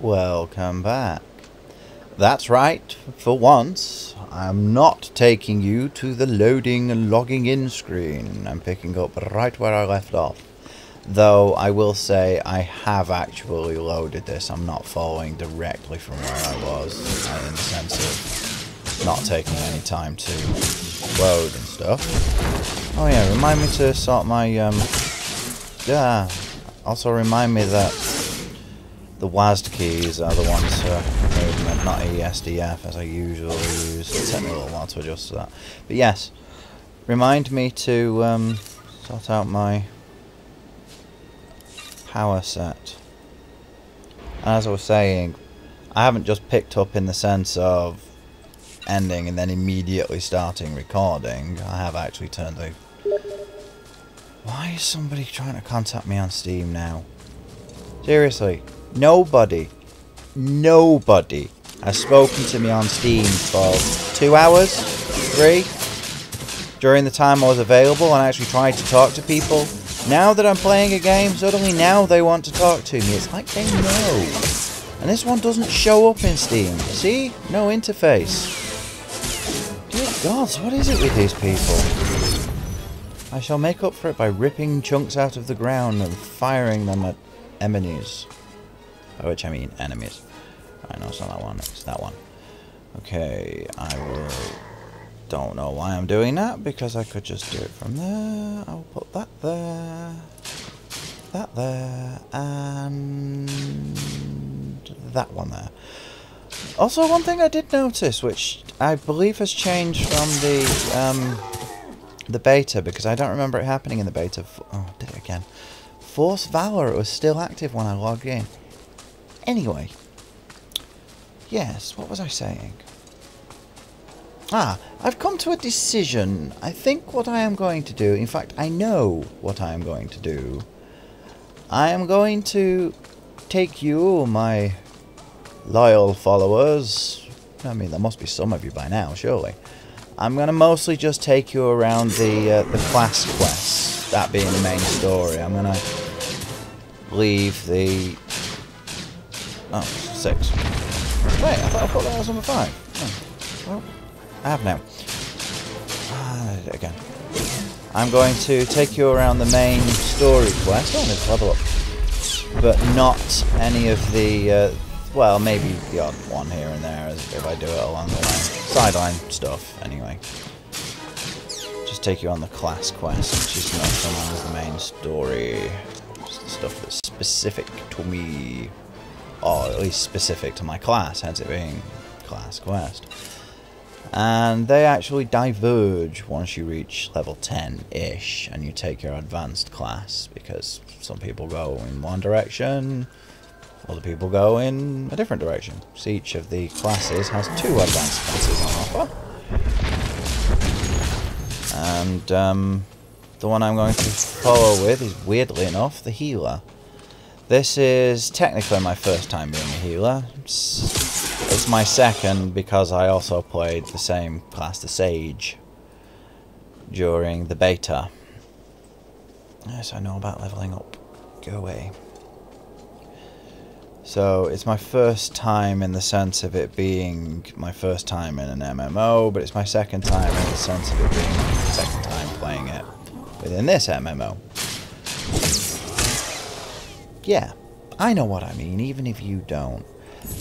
Welcome back. That's right, for once, I'm not taking you to the loading and logging in screen. I'm picking up right where I left off. Though I will say I have actually loaded this. I'm not following directly from where I was, in the sense of not taking any time to load and stuff. Oh yeah, remind me to sort my, yeah, also remind me that the WASD keys are the ones for movement, not ESDF, as I usually use. It'll take me a little while to adjust to that. But yes, remind me to sort out my power set. And as I was saying, I haven't just picked up in the sense of ending and then immediately starting recording. I have actually turned the... Why is somebody trying to contact me on Steam now? Seriously. Nobody has spoken to me on Steam for 2 hours, 3, during the time I was available and actually tried to talk to people. Now that I'm playing a game, suddenly now they want to talk to me. It's like they know. And this one doesn't show up in Steam. See? No interface. Dear gods, what is it with these people? I shall make up for it by ripping chunks out of the ground and firing them at enemies. By which I mean enemies. I know it's not that one, it's that one. Okay, I will... Don't know why I'm doing that, because I could just do it from there. I'll put that there, and that one there. Also, one thing I did notice, which I believe has changed from the beta, because I don't remember it happening in the beta. Oh, did it again. Force Valor, it was still active when I logged in. Anyway, yes, what was I saying? I've come to a decision. I think what I am going to do, in fact, I know what I am going to do. I am going to take you, my loyal followers. I mean, there must be some of you by now, surely. I'm going to mostly just take you around the class quests, that being the main story. I'm going to leave the... Oh, 6. Wait, I thought that was number 5. Oh, well... I have now. I did it again. I'm going to take you around the main story quest. Oh, let's level up. But not any of the, well, maybe the odd one here and there if I do it along the line. Sideline stuff, anyway. Just take you on the class quest, which is not known as the main story. Just the stuff that's specific to me. Or at least specific to my class, hence it being class quest. And they actually diverge once you reach level 10-ish and you take your advanced class, because some people go in one direction, other people go in a different direction. So each of the classes has 2 advanced classes on offer. And the one I'm going to follow with is, weirdly enough, the healer. This is technically my first time being a healer. It's my second because I also played the same class, the Sage, during the beta. Yes, I know about leveling up. Go away. So, it's my first time in the sense of it being my first time in an MMO, but it's my second time in the sense of it being my second time playing it within this MMO. Yeah, I know what I mean, even if you don't.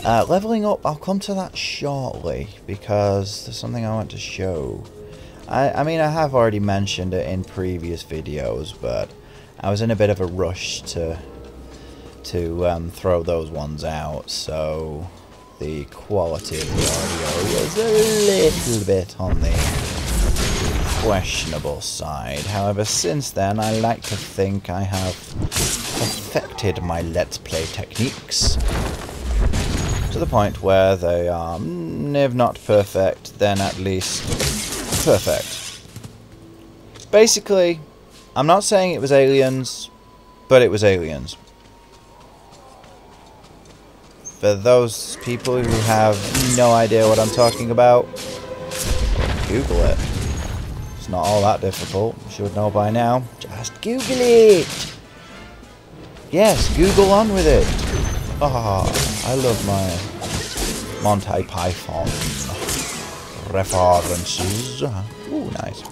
Leveling up, I'll come to that shortly, because there's something I want to show. I mean, I have already mentioned it in previous videos, but I was in a bit of a rush to throw those ones out, so the quality of the audio was a little bit on the questionable side. However, since then, I like to think I have perfected my Let's Play techniques to the point where they are, if not perfect, then at least perfect. Basically, I'm not saying it was Aliens, but it was Aliens. For those people who have no idea what I'm talking about, Google it. It's not all that difficult. You should know by now. Just Google it! Yes, Google on with it! Ah. I love my Monty Python references. Ooh, nice.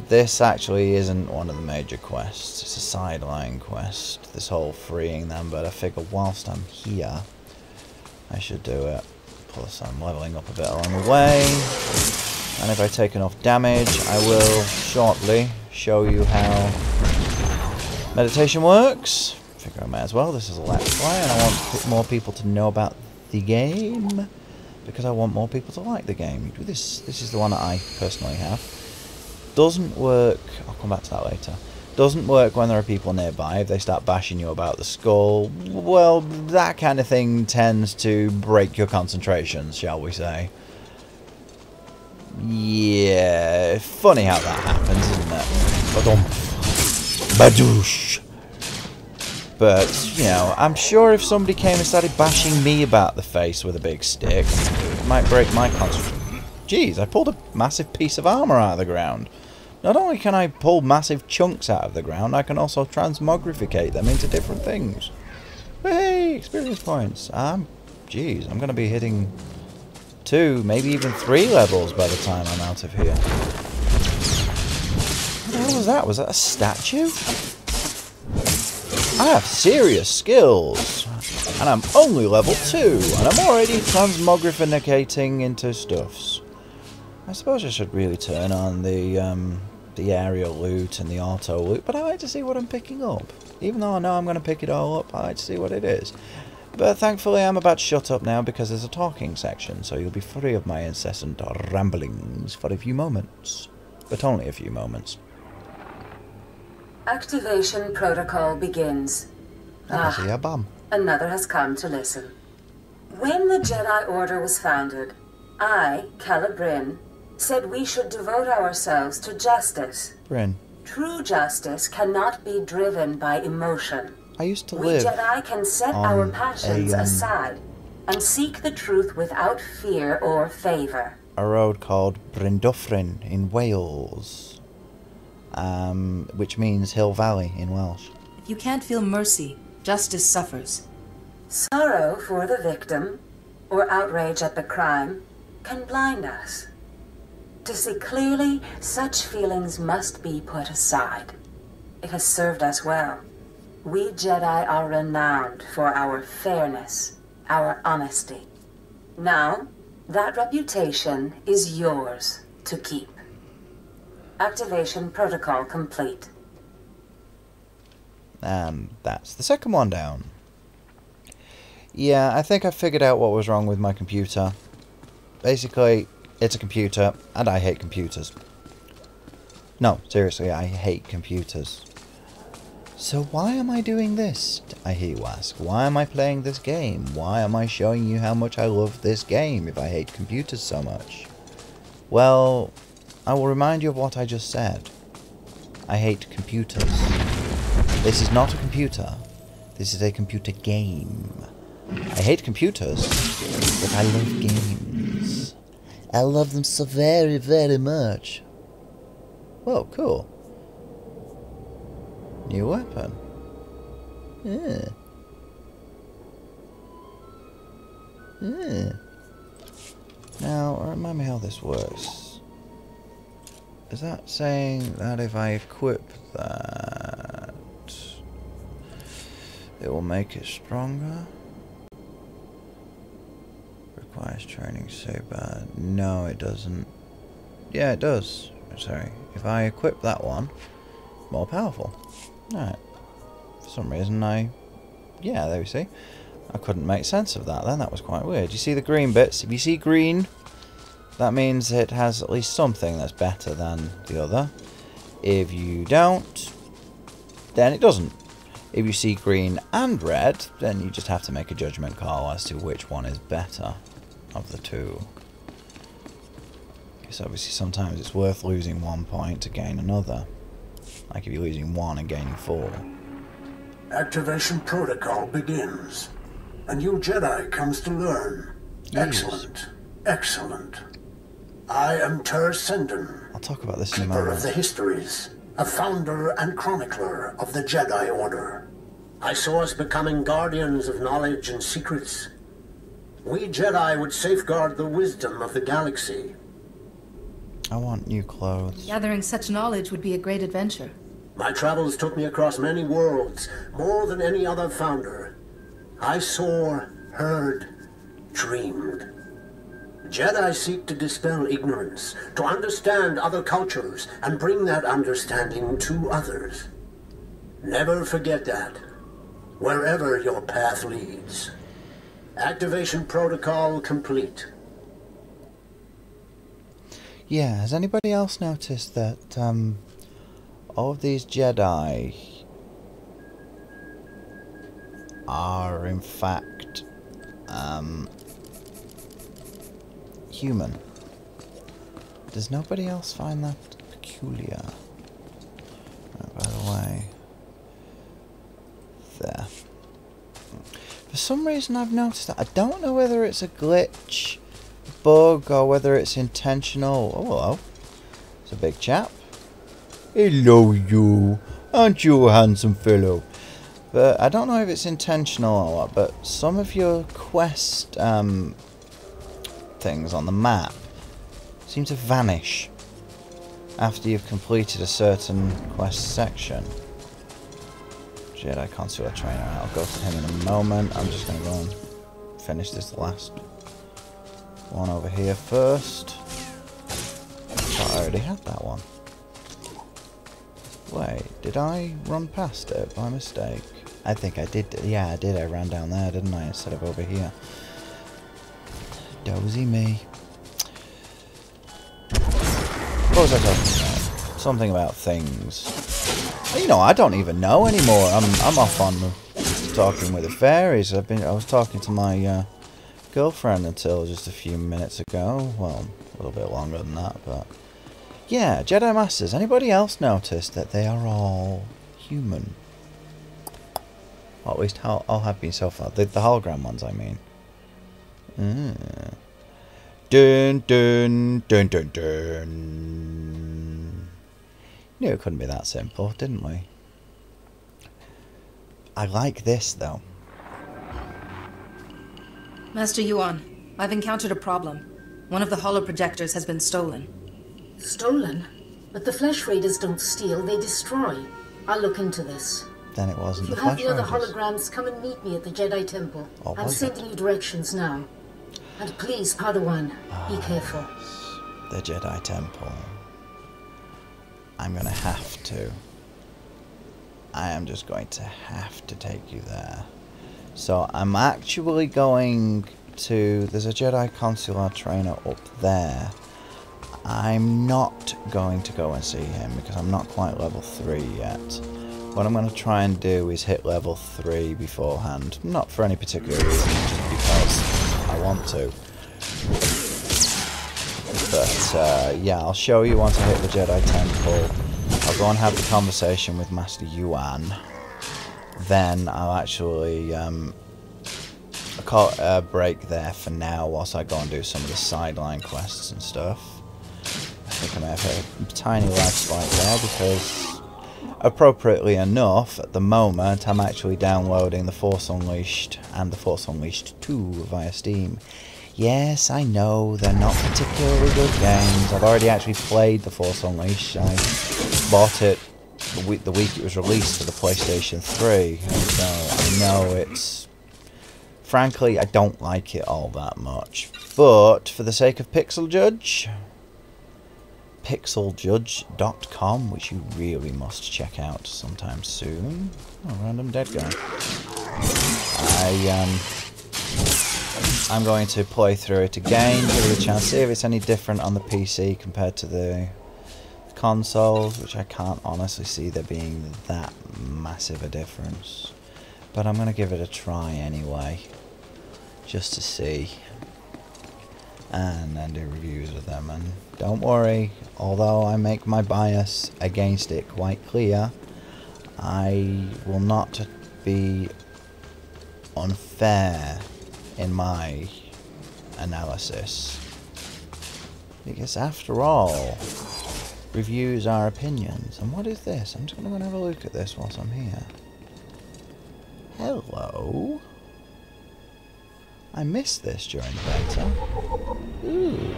This actually isn't one of the major quests. It's a sideline quest. This whole freeing them, but I figure whilst I'm here, I should do it. Plus, I'm leveling up a bit along the way. And if I take enough damage, I will shortly show you how meditation works. Figure I might as well. This is a Let's Play, and I want more people to know about the game, because I want more people to like the game. This is the one that I personally have. Doesn't work. I'll come back to that later. Doesn't work when there are people nearby. If they start bashing you about the skull, well, that kind of thing tends to break your concentration, shall we say. Yeah, funny how that happens, isn't it? Badoosh. But, you know, I'm sure if somebody came and started bashing me about the face with a big stick, it might break my concentration. Jeez, I pulled a massive piece of armor out of the ground. Not only can I pull massive chunks out of the ground, I can also transmogrificate them into different things. Hey, experience points. Jeez, I'm going to be hitting 2, maybe even 3 levels by the time I'm out of here. What the hell was that? Was that a statue? I have serious skills. And I'm only level 2, and I'm already transmogrificating into stuffs. I suppose I should really turn on the aerial loot and the auto loot, but I like to see what I'm picking up. Even though I know I'm going to pick it all up, I like to see what it is. But thankfully I'm about to shut up now because there's a talking section, so you'll be free of my incessant ramblings for a few moments. But only a few moments. Activation protocol begins. Another has come to listen. When the Jedi Order was founded, I, Calibrin, said we should devote ourselves to justice. Bryn. True justice cannot be driven by emotion. I used to live We Jedi can set our passions aside and seek the truth without fear or favor. A road called Bryndyfryn in Wales, which means Hill Valley in Welsh. If you can't feel mercy, justice suffers. Sorrow for the victim, or outrage at the crime, can blind us. To see clearly, such feelings must be put aside. It has served us well. We Jedi are renowned for our fairness, our honesty. Now, that reputation is yours to keep. Activation protocol complete. And that's the second one down. Yeah, I think I figured out what was wrong with my computer. Basically, it's a computer, and I hate computers. No, seriously, I hate computers. So why am I doing this, I hear you ask? Why am I playing this game? Why am I showing you how much I love this game if I hate computers so much? Well, I will remind you of what I just said. I hate computers. This is not a computer. This is a computer game. I hate computers, but I love games. I love them so very, very much. Whoa, cool. New weapon. Yeah. Yeah. Now, remind me how this works. Is that saying that if I equip that, it will make it stronger? Requires training saber. No, it doesn't. Yeah, it does. Sorry. If I equip that one, more powerful. Alright. For some reason yeah, there we see. I couldn't make sense of that then. That was quite weird. You see the green bits? If you see green, that means it has at least something that's better than the other. If you don't, then it doesn't. If you see green and red, then you just have to make a judgment call as to which one is better of the two. Because obviously sometimes it's worth losing 1 point to gain another. Like if you're losing 1 and gaining 4. Activation protocol begins. A new Jedi comes to learn. Yes. Excellent. Excellent. I am Ter Senden. I'll talk about this in a Keeper moment. of the histories, a founder and chronicler of the Jedi Order. I saw us becoming guardians of knowledge and secrets. We Jedi would safeguard the wisdom of the galaxy. I want new clothes. Gathering such knowledge would be a great adventure. My travels took me across many worlds, more than any other founder. I saw, heard, dreamed. Jedi seek to dispel ignorance, to understand other cultures, and bring that understanding to others. Never forget that, wherever your path leads. Activation protocol complete. Yeah, has anybody else noticed that all of these Jedi are in fact human? Does nobody else find that peculiar? Oh, by the way, there. For some reason I've noticed that. I don't know whether it's a glitch, bug, or whether it's intentional. Oh, hello. It's a big chap. Hello, you. Aren't you a handsome fellow? But I don't know if it's intentional or what, but some of your quest things on the map seem to vanish after you've completed a certain quest section. Jedi Consular Trainer, I'll go to him in a moment. I'm just going to go and finish this last one over here first. I thought I already had that one. Wait, did I run past it by mistake? I think I did. Yeah, I did. I ran down there, didn't I, instead of over here. Dozy me. What was I talking about? Something about things. You know, I don't even know anymore. I'm off on talking with the fairies. I was talking to my girlfriend until just a few minutes ago. Well, a little bit longer than that, but yeah, Jedi Masters. Anybody else notice that they are all human? Or at least all have been so far. The hologram ones, I mean. Dun dun dun dun dun. Knew it couldn't be that simple, didn't we? I like this though. Master Yuan, I've encountered a problem. One of the holo projectors has been stolen. Stolen? But the Flesh Raiders don't steal, they destroy. I'll look into this. Then it wasn't the If you have Flesh the other Raiders. holograms, come and meet me at the Jedi Temple. Or I'm was sending you directions now. And please, Padawan, be careful. The Jedi Temple. I'm gonna have to. I am just going to have to take you there. So I'm actually going to... There's a Jedi Consular Trainer up there. I'm not going to go and see him because I'm not quite level 3 yet. What I'm going to try and do is hit level 3 beforehand. Not for any particular reason, just because I want to. But yeah, I'll show you once I hit the Jedi Temple. I'll go and have the conversation with Master Yuan. Then I'll actually call it a break there for now whilst I go and do some of the sideline quests and stuff. I think I may have hit a tiny lag spike there because, appropriately enough, at the moment I'm actually downloading The Force Unleashed and The Force Unleashed 2 via Steam. Yes, I know, they're not particularly good games. I've already actually played The Force Unleashed. I bought it the week it was released for the PlayStation 3. So I know it's... Frankly, I don't like it all that much. But, for the sake of Pixel Judge... pixeljudge.com, which you really must check out sometime soon. Oh, random dead guy. I'm going to play through it again, give it a chance, see if it's any different on the PC compared to the consoles, which I can't honestly see there being that massive a difference. But I'm going to give it a try anyway, just to see. And then do reviews of them. And don't worry, although I make my bias against it quite clear, I will not be unfair in my analysis. Because after all, reviews are opinions. And what is this? I'm just going to have a look at this whilst I'm here. Hello. I missed this during the beta. Ooh.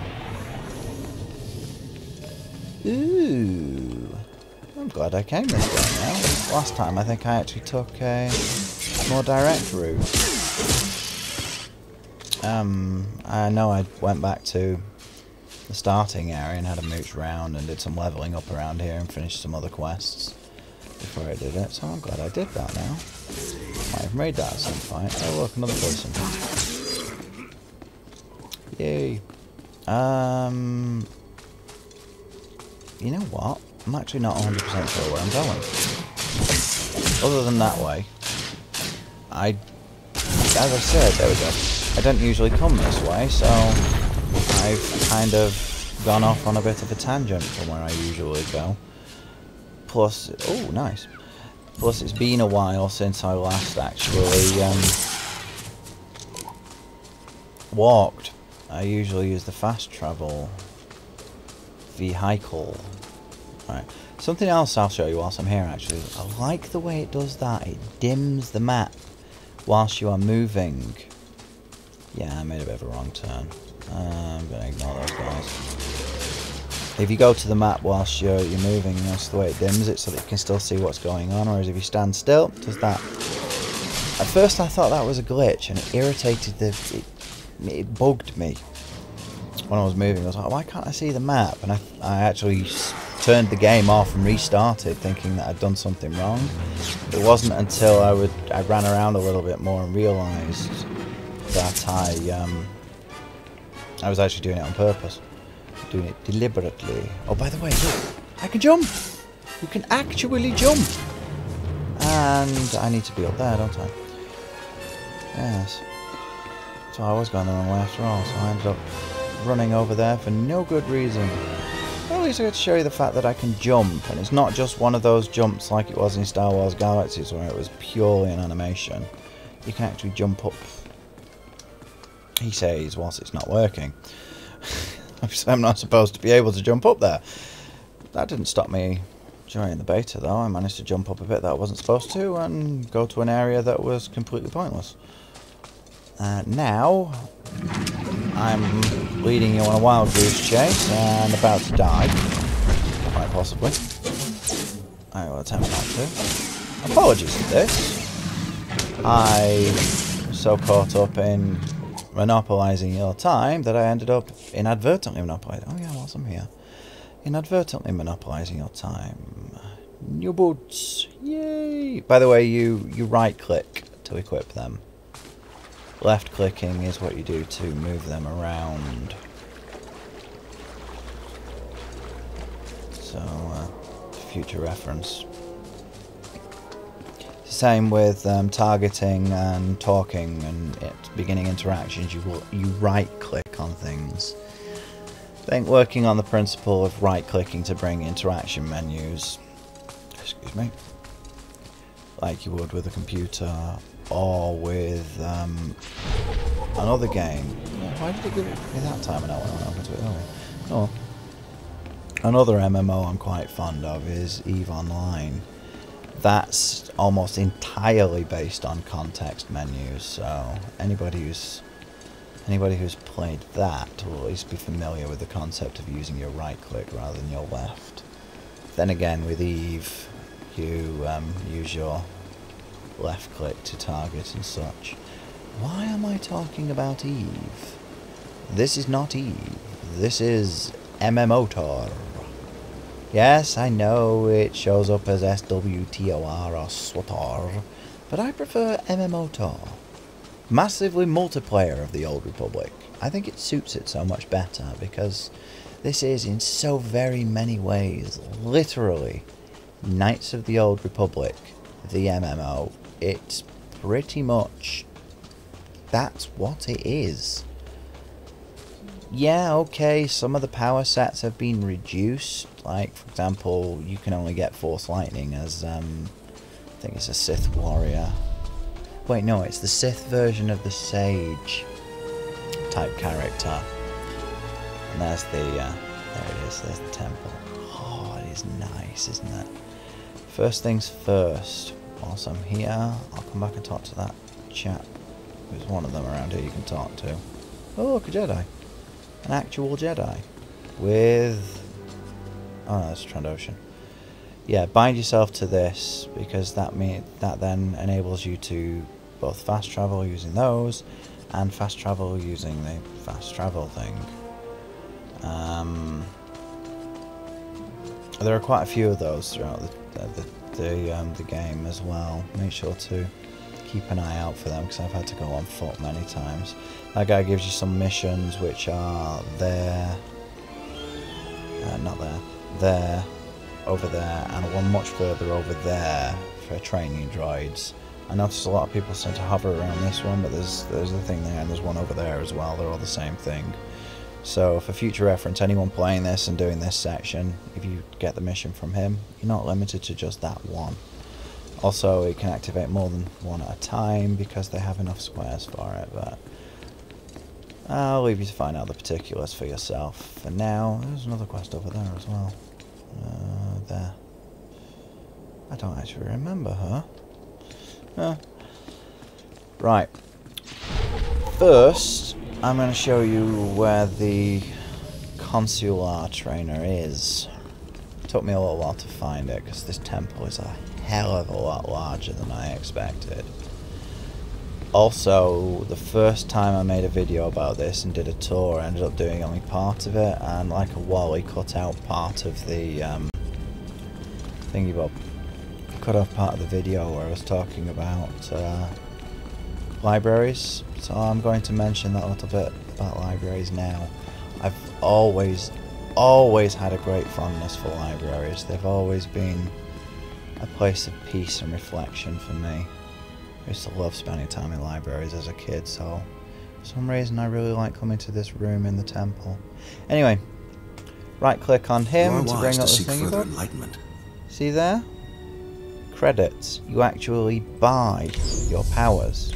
Ooh. I'm glad I came this way now. Last time I think I actually took a more direct route. I know I went back to the starting area and had a mooch round and did some leveling up around here and finished some other quests before I did it, so I'm glad I did that now. Might have made that at some point. Oh look, another person. Yay. You know what? I'm actually not 100% sure where I'm going. Other than that way. As I said, there we go. I don't usually come this way, so I've kind of gone off on a bit of a tangent from where I usually go. Plus, oh, nice. Plus, it's been a while since I last actually walked. I usually use the fast travel vehicle. Right. Something else I'll show you whilst I'm here, actually. I like the way it does that. It dims the map whilst you are moving. Yeah, I made a bit of a wrong turn. I'm going to ignore those guys. If you go to the map whilst you're moving, that's the way it dims it so that you can still see what's going on, whereas if you stand still, it does that. At first I thought that was a glitch, and it irritated it bugged me when I was moving. I was like, why can't I see the map? And I actually turned the game off and restarted thinking that I'd done something wrong. It wasn't until I ran around a little bit more and realised that I was actually doing it on purpose. Doing it deliberately. Oh, by the way, look, I can jump! You can actually jump! And I need to be up there, don't I? Yes. So I was going the wrong way after all, so I ended up running over there for no good reason. Well, at least I get to show you the fact that I can jump, and it's not just one of those jumps like it was in Star Wars Galaxies where it was purely an animation. You can actually jump up, he says, whilst it's not working. I'm not supposed to be able to jump up there. That didn't stop me during the beta though. I managed to jump up a bit that I wasn't supposed to and go to an area that was completely pointless. Now I'm leading you on a wild goose chase and about to die, quite possibly. I will attempt not to. Apologies for this. I was so caught up in monopolising your time that I ended up inadvertently monopolising. Oh yeah, whilst I'm here. Inadvertently monopolising your time. New boots. Yay! By the way, you right click to equip them. Left clicking is what you do to move them around. So, future reference. Same with targeting and talking and beginning interactions. You right click on things. I think working on the principle of right clicking to bring interaction menus, excuse me, like you would with a computer or with another game. Why did it give me that time and I went over to it? Oh, another MMO I'm quite fond of is EVE Online. That's almost entirely based on context menus, so anybody who's played that will at least be familiar with the concept of using your right click rather than your left. Then again, with EVE, you use your left click to target and such. Why am I talking about EVE? This is not EVE. This is MMOTOR. Yes, I know it shows up as SWTOR or SWTOR, but I prefer MMOTOR. Massively multiplayer of the Old Republic. I think it suits it so much better because this is in so very many ways, literally, Knights of the Old Republic, the MMO. It's pretty much, that's what it is. Yeah, okay, some of the power sets have been reduced. Like, for example, you can only get Force Lightning as, I think it's a Sith warrior. Wait, no, it's the Sith version of the Sage type character. And there's the, there it is, there's the temple. Oh, it is nice, isn't it? First things first, whilst I'm here, I'll come back and talk to that chap. There's one of them around here you can talk to. Oh, look, a Jedi. An actual Jedi. With... oh no, that's Trandoshan. Yeah, bind yourself to this, because that then enables you to both fast travel using those, and fast travel using the fast travel thing. There are quite a few of those throughout the game as well. Make sure to keep an eye out for them, because I've had to go on foot many times. That guy gives you some missions which are there, not there, there, over there, and one much further over there for training droids. I noticed a lot of people seem to hover around this one, but there's a thing there and there's one over there as well. They're all the same thing. So for future reference, anyone playing this and doing this section, if you get the mission from him, you're not limited to just that one. Also, it can activate more than one at a time because they have enough squares for it, but I'll leave you to find out the particulars for yourself. For now, there's another quest over there as well. There. I don't actually remember her. Right. First, I'm going to show you where the consular trainer is. It took me a little while to find it because this temple is a hell of a lot larger than I expected. Also, the first time I made a video about this and did a tour, I ended up doing only part of it, and like a wally cut out part of the thingy bob. Cut off part of the video where I was talking about libraries. So I'm going to mention that a little bit about libraries now. I've always had a great fondness for libraries. They've always been a place of peace and reflection for me. I used to love spending time in libraries as a kid, so for some reason I really like coming to this room in the temple. Anyway, right click on him to bring up the thingy bob. See there? Credits. You actually buy your powers.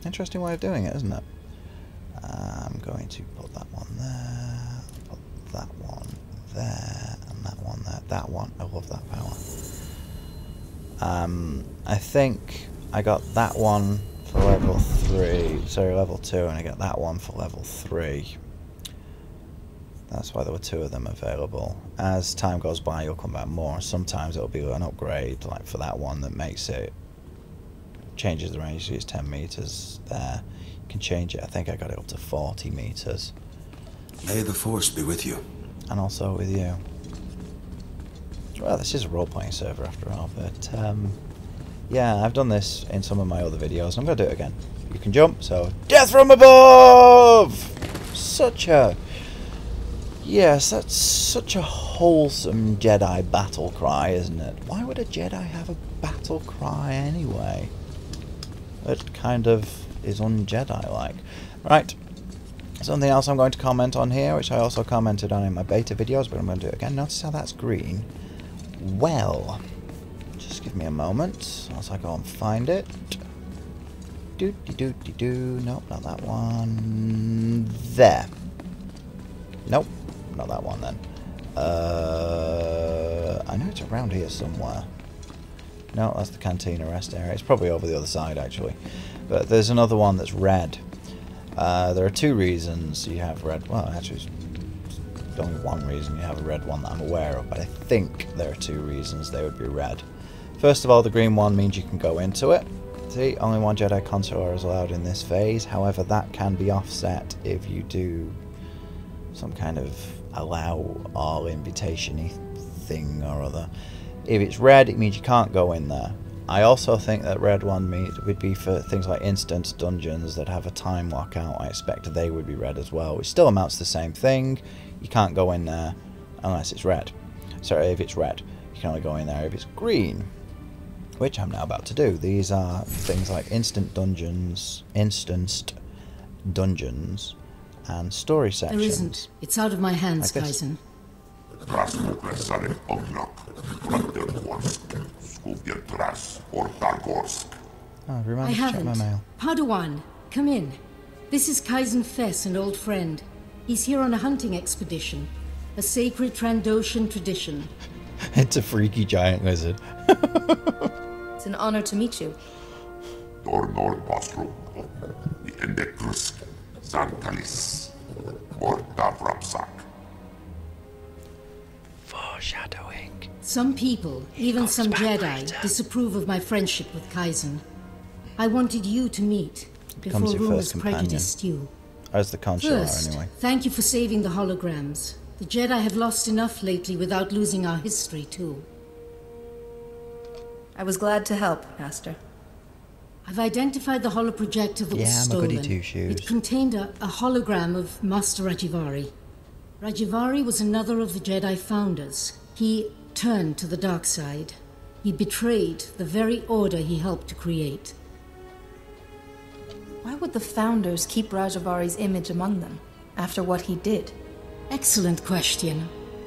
Interesting way of doing it, isn't it? I'm going to put that one there, put that one there, and that one there. That one, I love that power. I think I got that one for level 3, sorry, level 2, and I got that one for level 3. That's why there were 2 of them available. As time goes by, you'll come back more. Sometimes it'll be an upgrade, like for that one that makes it, changes the range, so it's 10 meters there. You can change it, I think I got it up to 40 meters. May the Force be with you. And also with you. Well, this is a role-playing server after all, but yeah, I've done this in some of my other videos, and I'm going to do it again. You can jump, so death from above! Such a... yes, that's such a wholesome Jedi battle cry, isn't it? Why would a Jedi have a battle cry anyway? It kind of is un-Jedi-like. Right, something else I'm going to comment on here, which I also commented on in my beta videos, but I'm going to do it again. Notice how that's green. Well, just give me a moment as I go and find it. Nope, not that one. There. Nope, not that one then. I know it's around here somewhere. No, that's the cantina rest area. It's probably over the other side actually. But there's another one that's red. There are 2 reasons you have red. Well, actually, there's only one reason you have a red one that I'm aware of, but I think there are 2 reasons they would be red. First of all, the green one means you can go into it. See, only one Jedi consular is allowed in this phase. However, that can be offset if you do some kind of allow all invitation-y thing or other. If it's red, it means you can't go in there. I also think that red one would be for things like instant dungeons that have a time lockout. I expect they would be red as well, which still amounts to the same thing. You can't go in there unless it's red. Sorry, if it's red. You can only go in there if it's green, which I'm now about to do. These are things like instanced dungeons, and story sections. There isn't. It's out of my hands, Like this. Kaizen. Oh, I remind me to check my haven't. mail. Padawan, come in. This is Kaizen Fess, an old friend. He's here on a hunting expedition. A sacred Trandoshan tradition. It's a freaky giant lizard. It's an honor to meet you. Tornor Nostrum, the Electrus, Santalis, Morta Rapsak. Foreshadowing. Some people, even some Jedi, disapprove of my friendship with Kaizen. I wanted you to meet before Becomes your rumors first companion. prejudiced you. As the consular, First, anyway. thank you for saving the holograms. The Jedi have lost enough lately without losing our history, too. I was glad to help, Master. I've identified the holoprojector that was Yeah, I'm a stolen. goody two-shoes. It contained a hologram of Master Rajivari. Rajivari was another of the Jedi founders. He turned to the dark side. He betrayed the very order he helped to create. Why would the Founders keep Rajavari's image among them, after what he did? Excellent question.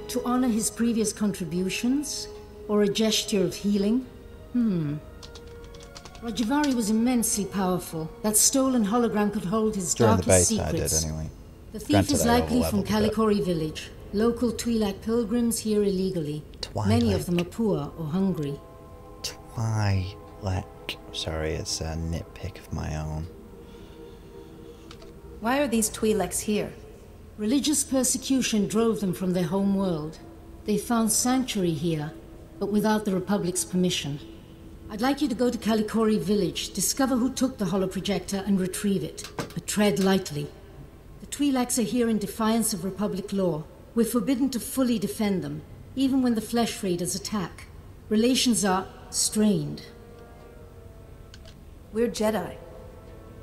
To honor his previous contributions? Or a gesture of healing? Rajivari was immensely powerful. That stolen hologram could hold his During the darkest beta secrets. I did, anyway. The thief Granted, is I likely from overleveled a bit. Kalikori village. Local Twi'lek pilgrims here illegally. Many of them are poor or hungry. Twi'lek. Sorry, it's a nitpick of my own. Why are these Twi'leks here? Religious persecution drove them from their home world. They found sanctuary here, but without the Republic's permission. I'd like you to go to Kalikori village, discover who took the holoprojector and retrieve it. But tread lightly. The Twi'leks are here in defiance of Republic law. We're forbidden to fully defend them, even when the Flesh Raiders attack. Relations are strained. We're Jedi.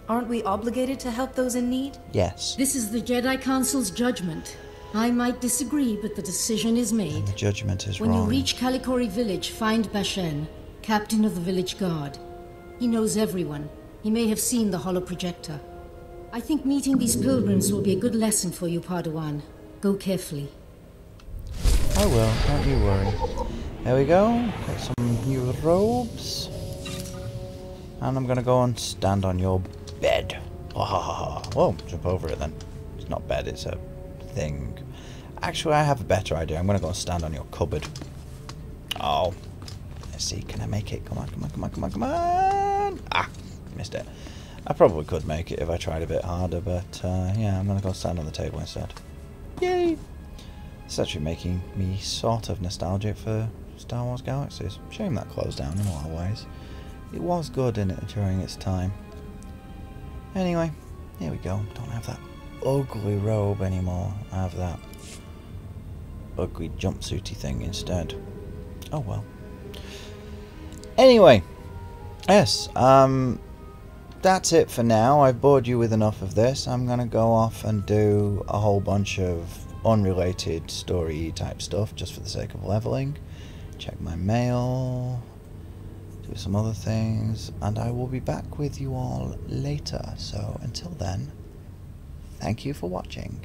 Aren't we obligated to help those in need? Yes. This is the Jedi Council's judgment. I might disagree, but the decision is made. The judgment is When wrong. you reach Kalikori village, find Bashen, captain of the village guard. He knows everyone. He may have seen the holoprojector. I think meeting these pilgrims will be a good lesson for you, Padawan. Go carefully. I will, don't you worry. There we go. Got some new robes. And I'm gonna go and stand on your bed. Whoa, jump over it then. It's not bed, it's a thing. Actually, I have a better idea. I'm gonna go and stand on your cupboard. Oh. Let's see, can I make it? Come on, come on, come on, come on, come on! Ah, missed it. I probably could make it if I tried a bit harder, but yeah, I'm gonna go stand on the table instead. Yay! It's actually making me sort of nostalgic for Star Wars Galaxies. Shame that closed down in a lot of ways. It was good in it during its time. Anyway, here we go. Don't have that ugly robe anymore. I have that ugly jumpsuity thing instead. Oh well. Anyway, yes, that's it for now. I've bored you with enough of this. I'm gonna go off and do a whole bunch of unrelated story type stuff just for the sake of leveling. Check my mail, do some other things, and I will be back with you all later. So until then, thank you for watching.